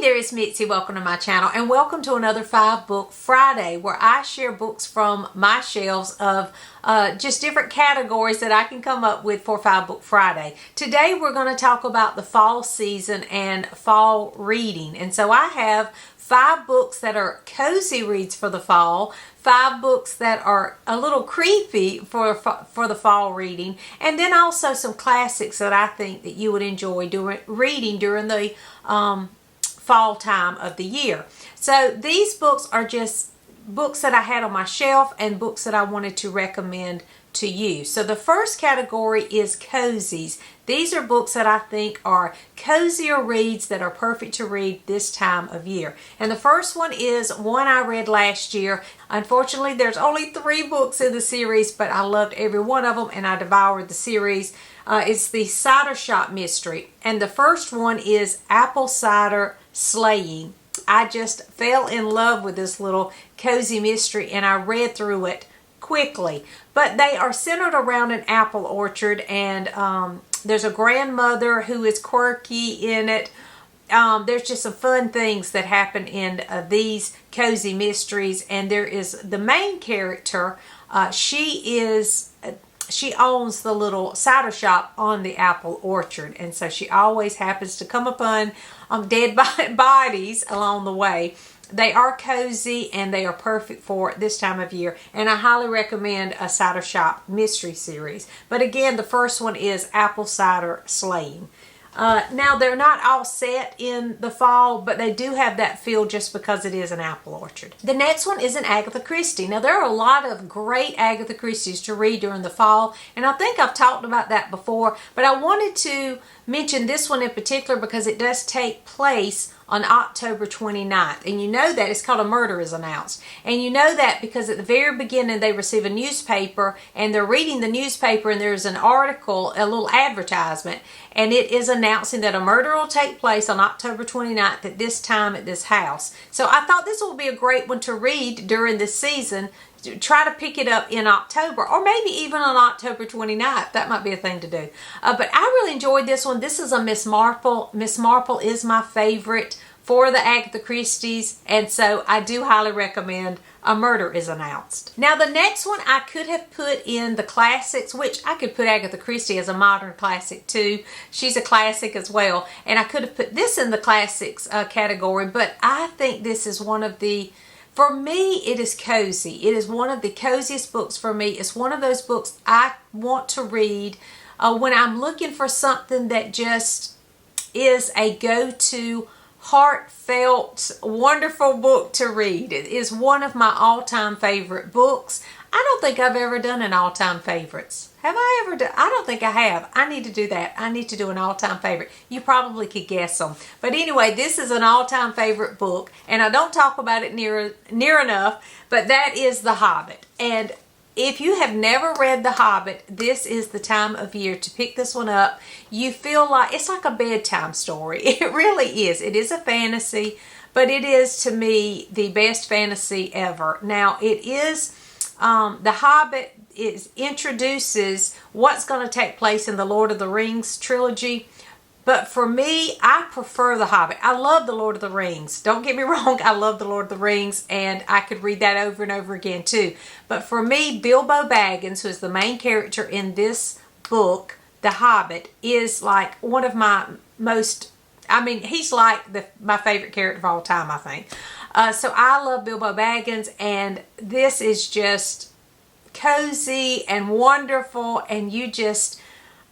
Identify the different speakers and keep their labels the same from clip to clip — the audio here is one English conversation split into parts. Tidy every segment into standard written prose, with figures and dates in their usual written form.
Speaker 1: there, it's Mitzi. Welcome to my channel and welcome to another 5 Book Friday where I share books from my shelves of just different categories that I can come up with for 5 Book Friday. Today we're going to talk about the fall season and fall reading. And so I have 5 books that are cozy reads for the fall, 5 books that are a little creepy for the fall reading, and then also some classics that I think that you would enjoy reading during the fall time of the year. So these books are just books that I had on my shelf and books that I wanted to recommend to you. So the first category is cozies. These are books that I think are cozier reads that are perfect to read this time of year. And the first one is one I read last year. Unfortunately, there's only 3 books in the series, but I loved every one of them and I devoured the series. It's the Cider Shop Mystery. And the first one is Apple Cider Slaying. I just fell in love with this little cozy mystery and I read through it quickly. But they are centered around an apple orchard, and there's a grandmother who is quirky in it. There's just some fun things that happen in these cozy mysteries, and there is the main character. She owns the little cider shop on the apple orchard, and so she always happens to come upon dead bodies along the way. They are cozy and they are perfect for this time of year, and I highly recommend a Cider Shop mystery series. But again, the first one is Apple Cider Slaying. Now, they're not all set in the fall, but they do have that feel just because it is an apple orchard. The next one is an Agatha Christie. Now, there are a lot of great Agatha Christies to read during the fall, and I think I've talked about that before, but I wanted to mention this one in particular because it does take place on October 29th. And you know that it's called A Murder is Announced. And you know that because at the very beginning they receive a newspaper and they're reading the newspaper and there's an article, a little advertisement, and it is announcing that a murder will take place on October 29th at this time at this house. So I thought this will be a great one to read during this season. Try to pick it up in October or maybe even on October 29th. That might be a thing to do. But I really enjoyed this one. This is a Miss Marple. Miss Marple is my favorite for the Agatha Christies, and so I do highly recommend A Murder is Announced. Now the next one I could have put in the classics, which I could put Agatha Christie as a modern classic too. She's a classic as well, and I could have put this in the classics category, but I think this is one of the, for me, it is cozy. It is one of the coziest books for me. It's one of those books I want to read when I'm looking for something that just is a go-to, heartfelt, wonderful book to read. It is one of my all-time favorite books. I don't think I've ever done an all-time favorites. Have I ever done? I don't think I have. I need to do that. I need to do an all-time favorite. You probably could guess them. But anyway, this is an all-time favorite book, and I don't talk about it near enough, but that is The Hobbit. And if you have never read The Hobbit, this is the time of year to pick this one up. You feel like it's like a bedtime story. It really is. It is a fantasy, but it is, to me, the best fantasy ever. Now, it is, The Hobbit introduces what's going to take place in the Lord of the Rings trilogy. But for me, I prefer The Hobbit. I love The Lord of the Rings. Don't get me wrong, I love The Lord of the Rings, and I could read that over and over again too. But for me, Bilbo Baggins, who is the main character in this book, The Hobbit, is like one of my most, I mean, he's like my favorite character of all time, I think. So I love Bilbo Baggins, and this is just cozy and wonderful, and you just,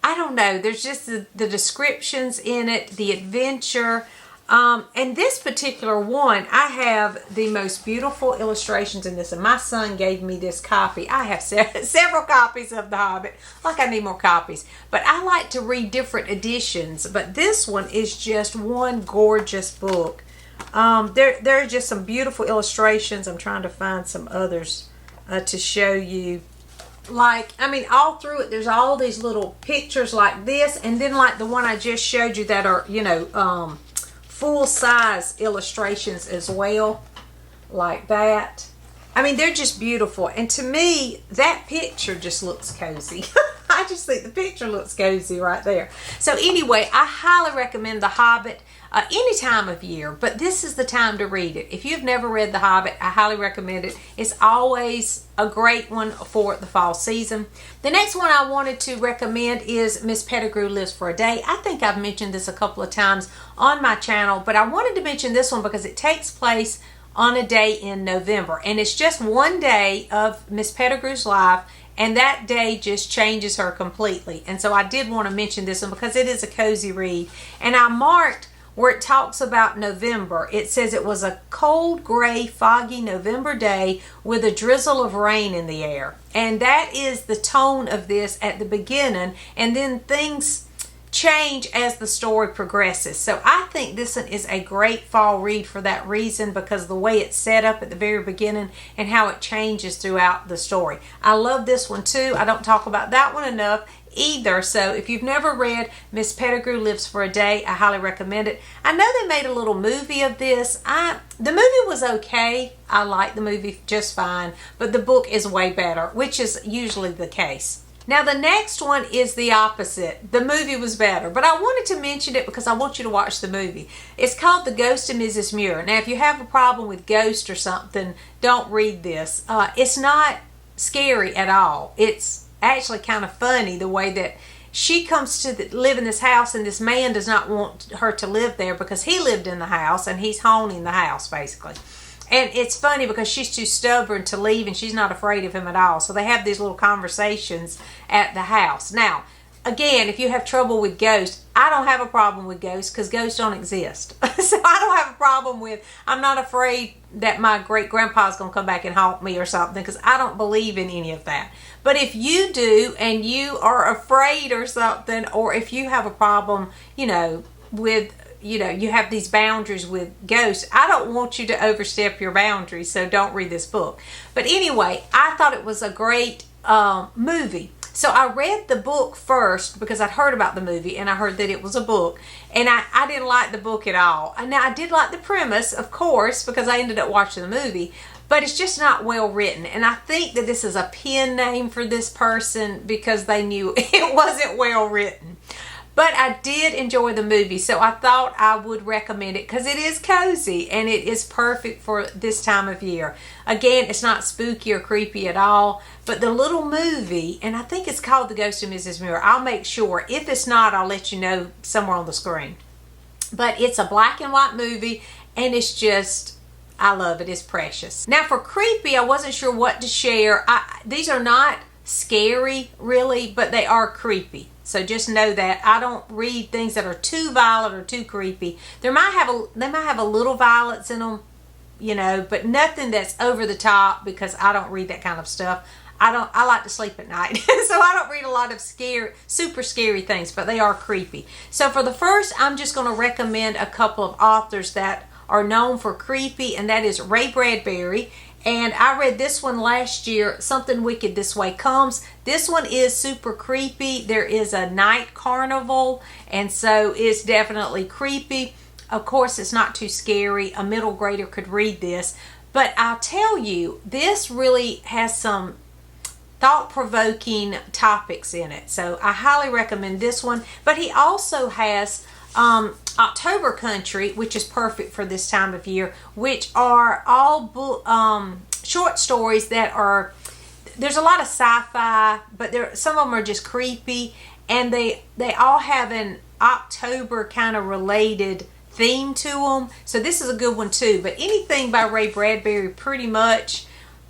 Speaker 1: I don't know, there's just the descriptions in it, the adventure. And this particular one, I have the most beautiful illustrations in this, and my son gave me this copy. I have several copies of The Hobbit, like I need more copies. But I like to read different editions, but this one is just one gorgeous book. There are just some beautiful illustrations. I'm trying to find some others to show you. Like, I mean, all through it, there's all these little pictures like this, and then like the one I just showed you that are, you know, full-size illustrations as well, like that. I mean, they're just beautiful, and to me, that picture just looks cozy. I I just think the picture looks cozy right there. So anyway, I highly recommend The Hobbit any time of year, but this is the time to read it. If you've never read The Hobbit, I highly recommend it. It's always a great one for the fall season. The next one I wanted to recommend is Miss Pettigrew Lives for a Day. I think I've mentioned this a couple of times on my channel, but I wanted to mention this one because it takes place on a day in November, and it's just one day of Miss Pettigrew's life, and that day just changes her completely. And so I did want to mention this one because it is a cozy read, and I marked where it talks about November. It says it was a cold, gray, foggy November day with a drizzle of rain in the air. And that is the tone of this at the beginning, and then things change as the story progresses. So I think this one is a great fall read for that reason, because the way it's set up at the very beginning and how it changes throughout the story. I love this one too. I don't talk about that one enough either. So if you've never read Miss Pettigrew Lives for a Day, I highly recommend it. I know they made a little movie of this. The movie was okay. I like the movie just fine, but the book is way better, which is usually the case. Now the next one is the opposite. The movie was better, but I wanted to mention it because I want you to watch the movie. It's called The Ghost of Mrs Mir. Now if you have a problem with ghosts or something, don't read this. It's not scary at all. It's actually kind of funny the way that she comes to live in this house, and this man does not want her to live there because he lived in the house and he's haunting the house basically. And it's funny because she's too stubborn to leave, and she's not afraid of him at all. So they have these little conversations at the house. Now, again, if you have trouble with ghosts, I don't have a problem with ghosts because ghosts don't exist. So I don't have a problem with, I'm not afraid that my great-grandpa's going to come back and haunt me or something, because I don't believe in any of that. But if you do and you are afraid or something, or if you have a problem, with you have these boundaries with ghosts, I don't want you to overstep your boundaries, so don't read this book. But anyway, I thought it was a great movie. So I read the book first because I'd heard about the movie, and I heard that it was a book, and I didn't like the book at all. And now I did like the premise, of course, because I ended up watching the movie, but it's just not well written. And I think that this is a pen name for this person because they knew it wasn't well written. But I did enjoy the movie, so I thought I would recommend it because it is cozy and it is perfect for this time of year. Again, it's not spooky or creepy at all, but the little movie, and I think it's called The Ghost of Mrs Mir. I'll make sure. If it's not, I'll let you know somewhere on the screen. But it's a black and white movie, and it's just, I love it. It's precious. Now for creepy, I wasn't sure what to share. These are not scary really, but they are creepy. So just know that I don't read things that are too violent or too creepy. They might have a little violence in them, but nothing that's over the top, because I don't read that kind of stuff. I like to sleep at night, so I don't read a lot of super scary things, but they are creepy. So for the first, I'm just going to recommend a couple of authors that are known for creepy, and that is Ray Bradbury. And I read this one last year, Something Wicked This Way Comes. This one is super creepy. There is a night carnival, and so it's definitely creepy. Of course, it's not too scary. A middle grader could read this. But I'll tell you, this really has some thought-provoking topics in it. So I highly recommend this one. But he also has October Country, which is perfect for this time of year, which are all short stories that are, there's a lot of sci-fi, but some of them are just creepy, and they all have an October kind of related theme to them. So this is a good one too. But anything by Ray Bradbury, pretty much,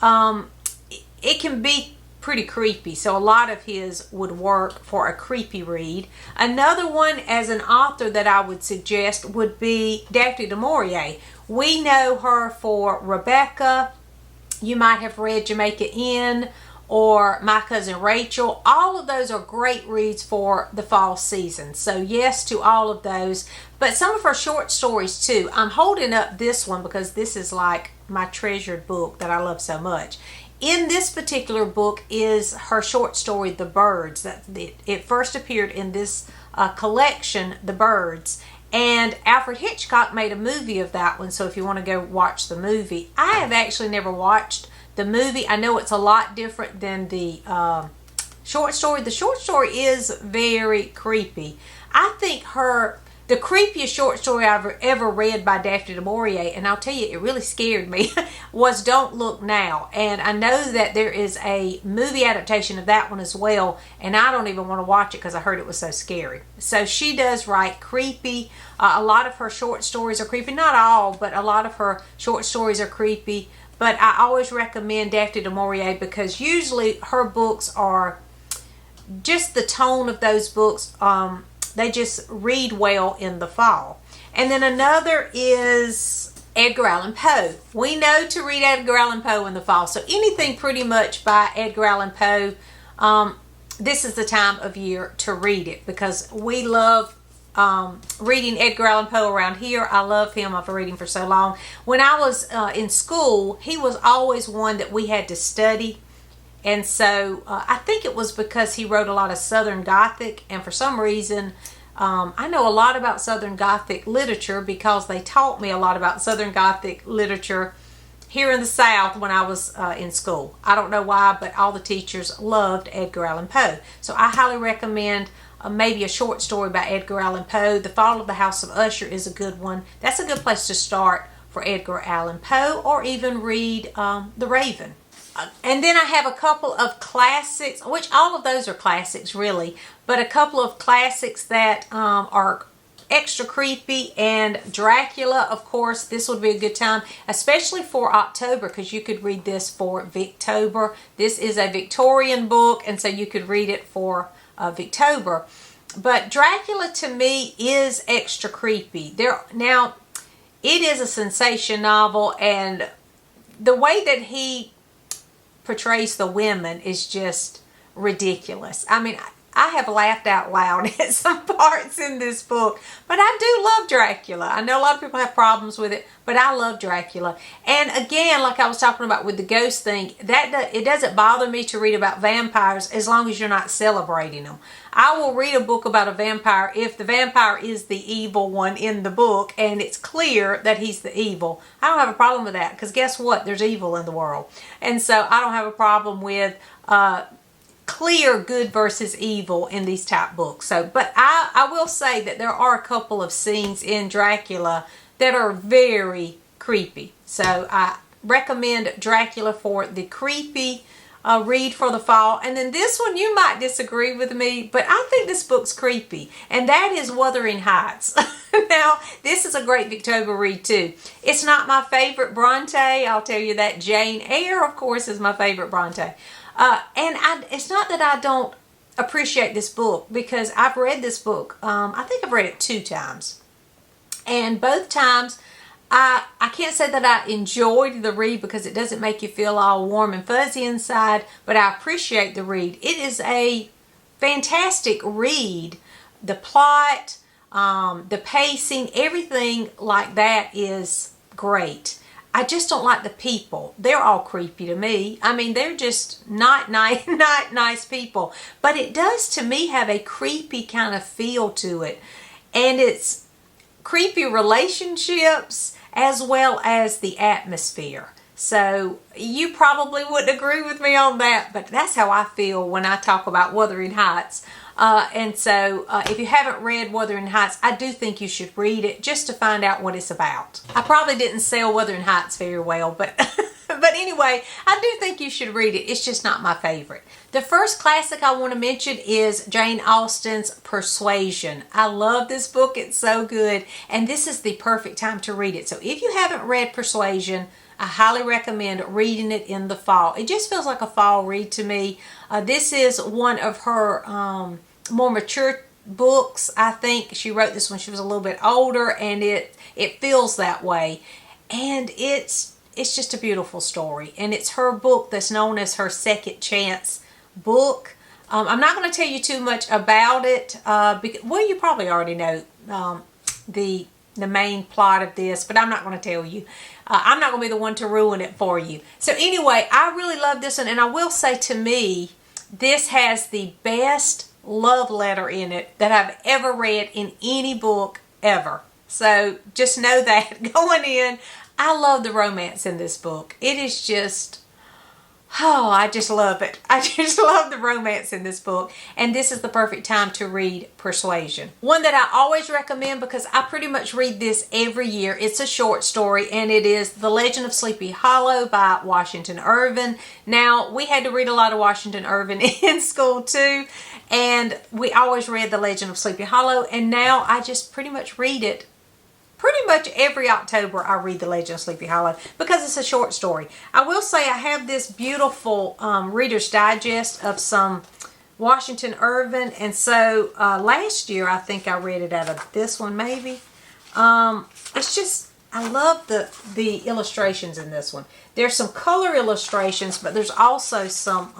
Speaker 1: it can be pretty creepy, so a lot of his would work for a creepy read. Another one as an author that I would suggest would be Daphne du Maurier. We know her for Rebecca. You might have read Jamaica Inn or My Cousin Rachel. All of those are great reads for the fall season, so yes to all of those. But some of her short stories too. I'm holding up this one because this is like my treasured book that I love so much. In this particular book is her short story, The Birds. It first appeared in this collection, The Birds. And Alfred Hitchcock made a movie of that one, so if you want to go watch the movie. I have actually never watched the movie. I know it's a lot different than the short story. The short story is very creepy. I think the creepiest short story I've ever read by Daphne du Maurier, and I'll tell you, it really scared me, was Don't Look Now. And I know that there is a movie adaptation of that one as well, and I don't even want to watch it because I heard it was so scary. So she does write creepy. A lot of her short stories are creepy. Not all, but a lot of her short stories are creepy. But I always recommend Daphne du Maurier because usually her books are just the tone of those books. They just read well in the fall. And then another is Edgar Allan Poe. We know to read Edgar Allan Poe in the fall. So anything pretty much by Edgar Allan Poe, this is the time of year to read it because we love reading Edgar Allan Poe around here. I love him. I've been reading for so long. When I was in school, he was always one that we had to study. And so I think it was because he wrote a lot of Southern Gothic, and for some reason I know a lot about Southern Gothic literature because they taught me a lot about Southern Gothic literature here in the South when I was in school. I don't know why, but all the teachers loved Edgar Allan Poe. So I highly recommend maybe a short story by Edgar Allan Poe. The Fall of the House of Usher is a good one. That's a good place to start for Edgar Allan Poe, or even read The Raven. And then I have a couple of classics, which all of those are classics really, but a couple of classics that are extra creepy. And Dracula, of course, this would be a good time, especially for October, because you could read this for Victober. This is a Victorian book, and so you could read it for Victober. But Dracula to me is extra creepy. Now, it is a sensation novel, and the way that he portrays the women is just ridiculous. I mean, I have laughed out loud at some parts in this book, but I do love Dracula. I know a lot of people have problems with it, but I love Dracula. And again, like I was talking about with the ghost thing, it doesn't bother me to read about vampires as long as you're not celebrating them. I will read a book about a vampire if the vampire is the evil one in the book and it's clear that he's the evil. I don't have a problem with that because guess what? There's evil in the world. And so I don't have a problem with clear good versus evil in these type books. So, but I will say that there are a couple of scenes in Dracula that are very creepy. So I recommend Dracula for the creepy read for the fall. And then this one, you might disagree with me, but I think this book's creepy, and that is Wuthering Heights. Now, this is a great Victober read too. It's not my favorite Bronte, I'll tell you that. Jane Eyre, of course, is my favorite Bronte. It's not that I don't appreciate this book, because I've read this book. I think I've read it 2 times. And both times, I can't say that I enjoyed the read because it doesn't make you feel all warm and fuzzy inside, but I appreciate the read. It is a fantastic read. The plot, the pacing, everything like that is great. I just don't like the people. They're all creepy to me. I mean, they're just not nice people. But it does, to me, have a creepy kind of feel to it. And it's creepy relationships as well as the atmosphere. So you probably wouldn't agree with me on that, but that's how I feel when I talk about Wuthering Heights. And so if you haven't read Wuthering Heights, I do think you should read it just to find out what it's about. I probably didn't sell Wuthering Heights very well, but but anyway, I do think you should read it. It's just not my favorite. The first classic I want to mention is Jane Austen's Persuasion. I love this book. It's so good. And this is the perfect time to read it. So if you haven't read Persuasion, I highly recommend reading it in the fall. It just feels like a fall read to me. This is one of her more mature books. I think she wrote this when she was a little bit older, and it feels that way. And it's just a beautiful story. And it's her book that's known as her second chance book. I'm not going to tell you too much about it. Well, you probably already know the main plot of this, but I'm not going to tell you. I'm not going to be the one to ruin it for you. So anyway, I really love this one, and I will say, to me, this has the best love letter in it that I've ever read in any book ever. So just know that going in. I love the romance in this book. It is just, Oh, I just love it. I just love the romance in this book. And this is the perfect time to read Persuasion. One that I always recommend because I pretty much read this every year. It's a short story, and it is The Legend of Sleepy Hollow by Washington Irving. Now, we had to read a lot of Washington Irving in school too. And we always read The Legend of Sleepy Hollow. And now I just pretty much read it. Pretty much every October I read The Legend of Sleepy Hollow because it's a short story. I will say I have this beautiful Reader's Digest of some Washington Irving. And so last year I think I read it out of this one maybe. It's just, I love the illustrations in this one. There's some color illustrations, but there's also some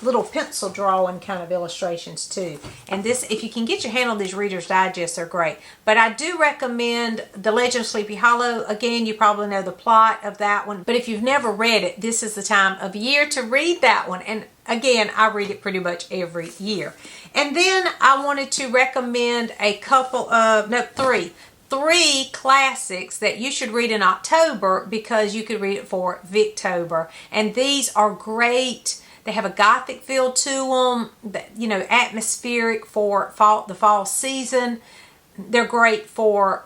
Speaker 1: little pencil drawing kind of illustrations too. And this, if you can get your hand on these Reader's Digest, they're great. But I do recommend The Legend of Sleepy Hollow. Again, you probably know the plot of that one. But if you've never read it, this is the time of year to read that one. And again, I read it pretty much every year. And then I wanted to recommend a couple of, no, three classics that you should read in October because you could read it for Victober. And these are great. They have a gothic feel to them, you know, atmospheric for the fall season. They're great for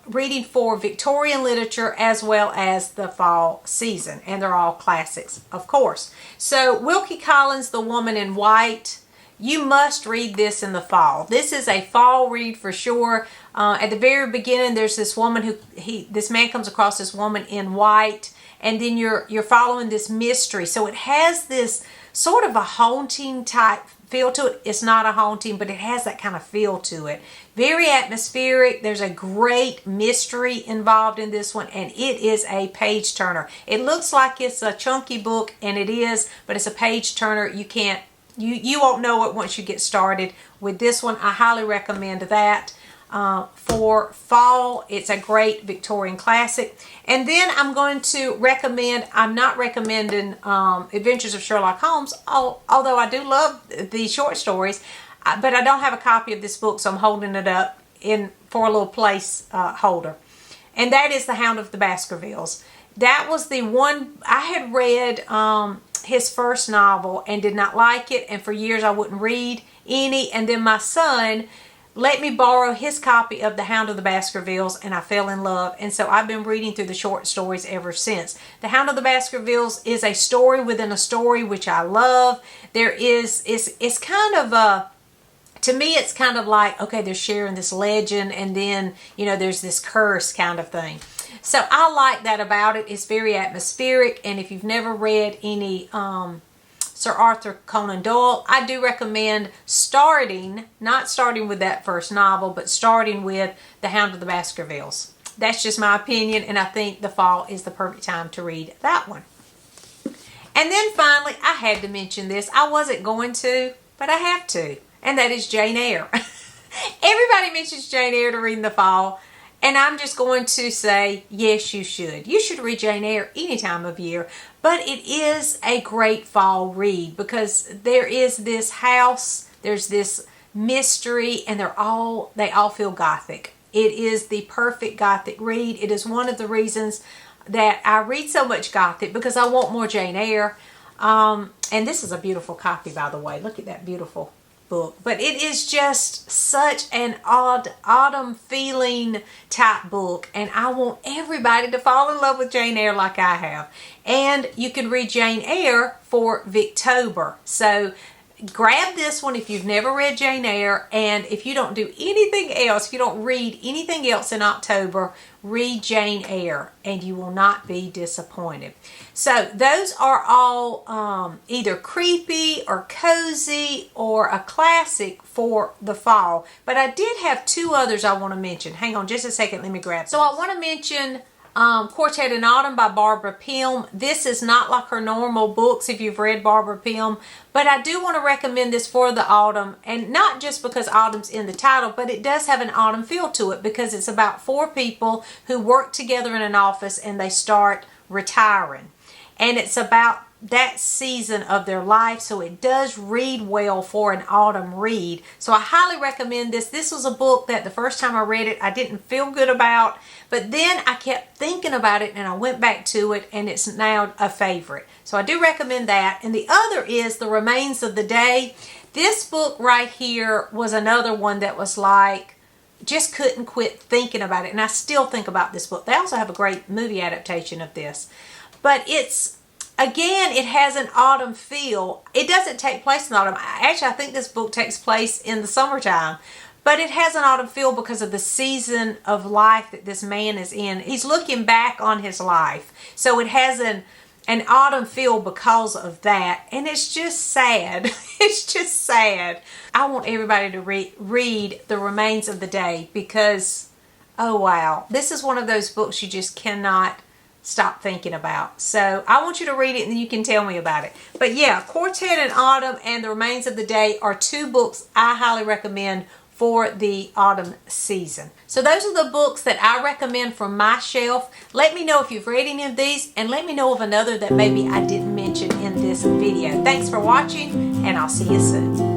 Speaker 1: reading for Victorian literature as well as the fall season. And they're all classics, of course. So Wilkie Collins' The Woman in White. You must read this in the fall. This is a fall read for sure. At the very beginning, there's this woman this man comes across this woman in white. And then you're following this mystery. So it has this sort of a haunting type feel to it. It's not a haunting, but it has that kind of feel to it. Very atmospheric. There's a great mystery involved in this one, and it is a page turner. It looks like it's a chunky book, and it is, but it's a page turner. You won't know it once you get started with this one. I highly recommend that. For fall, it's a great Victorian classic. And then I'm going to recommend, I'm not recommending Adventures of Sherlock Holmes, although I do love the short stories, but I don't have a copy of this book, so I'm holding it up for a little place holder. And that is The Hound of the Baskervilles. That was the one, I had read his first novel and did not like it, and for years I wouldn't read any, and then my son let me borrow his copy of The Hound of the Baskervilles, and I fell in love. And so I've been reading through the short stories ever since. The Hound of the Baskervilles is a story within a story, which I love. It's kind of to me, it's kind of like, okay, they're sharing this legend, and then, you know, there's this curse kind of thing. So I like that about it. It's very atmospheric, and if you've never read any Sir Arthur Conan Doyle, I do recommend not starting with that first novel, but starting with The Hound of the Baskervilles. That's just my opinion, and I think the fall is the perfect time to read that one. And then finally, I had to mention this. I wasn't going to, but I have to, and that is Jane Eyre. Everybody mentions Jane Eyre to read in the fall. And I'm just going to say, yes, you should. You should read Jane Eyre any time of year. But it is a great fall read because there is this house, there's this mystery, and they all feel gothic. It is the perfect gothic read. It is one of the reasons that I read so much gothic because I want more Jane Eyre. And this is a beautiful copy, by the way. Look at that beautiful book. But it is just such an autumn feeling type book, and I want everybody to fall in love with Jane Eyre like I have. And you can read Jane Eyre for Victober. So grab this one if you've never read Jane Eyre, and if you don't do anything else, if you don't read anything else in October, read Jane Eyre and you will not be disappointed. So those are all either creepy or cozy or a classic for the fall. But I did have two others I want to mention. Hang on just a second, let me grab them. So I want to mention Quartet in Autumn by Barbara Pym. This is not like her normal books if you've read Barbara Pym, but I do want to recommend this for the autumn, and not just because autumn's in the title, but it does have an autumn feel to it because it's about four people who work together in an office and they start retiring. And it's about that season of their life, so it does read well for an autumn read. So I highly recommend this. This was a book that the first time I read it I didn't feel good about, But then I kept thinking about it and I went back to it, and it's now a favorite. So I do recommend that. And the other is The Remains of the Day. This book right here was another one that was like, just couldn't quit thinking about it. And I still think about this book. They also have a great movie adaptation of this. But it's, again, it has an autumn feel. It doesn't take place in autumn. Actually, I think this book takes place in the summertime. But it has an autumn feel because of the season of life that this man is in. He's looking back on his life. So it has an autumn feel because of that. And it's just sad. It's just sad. I want everybody to read The Remains of the Day because, oh wow, this is one of those books you just cannot stop thinking about. So I want you to read it and then you can tell me about it. But yeah, Quartet in Autumn and The Remains of the Day are two books I highly recommend for the autumn season. So those are the books that I recommend from my shelf. Let me know if you've read any of these, and let me know of another that maybe I didn't mention in this video. Thanks for watching, and I'll see you soon.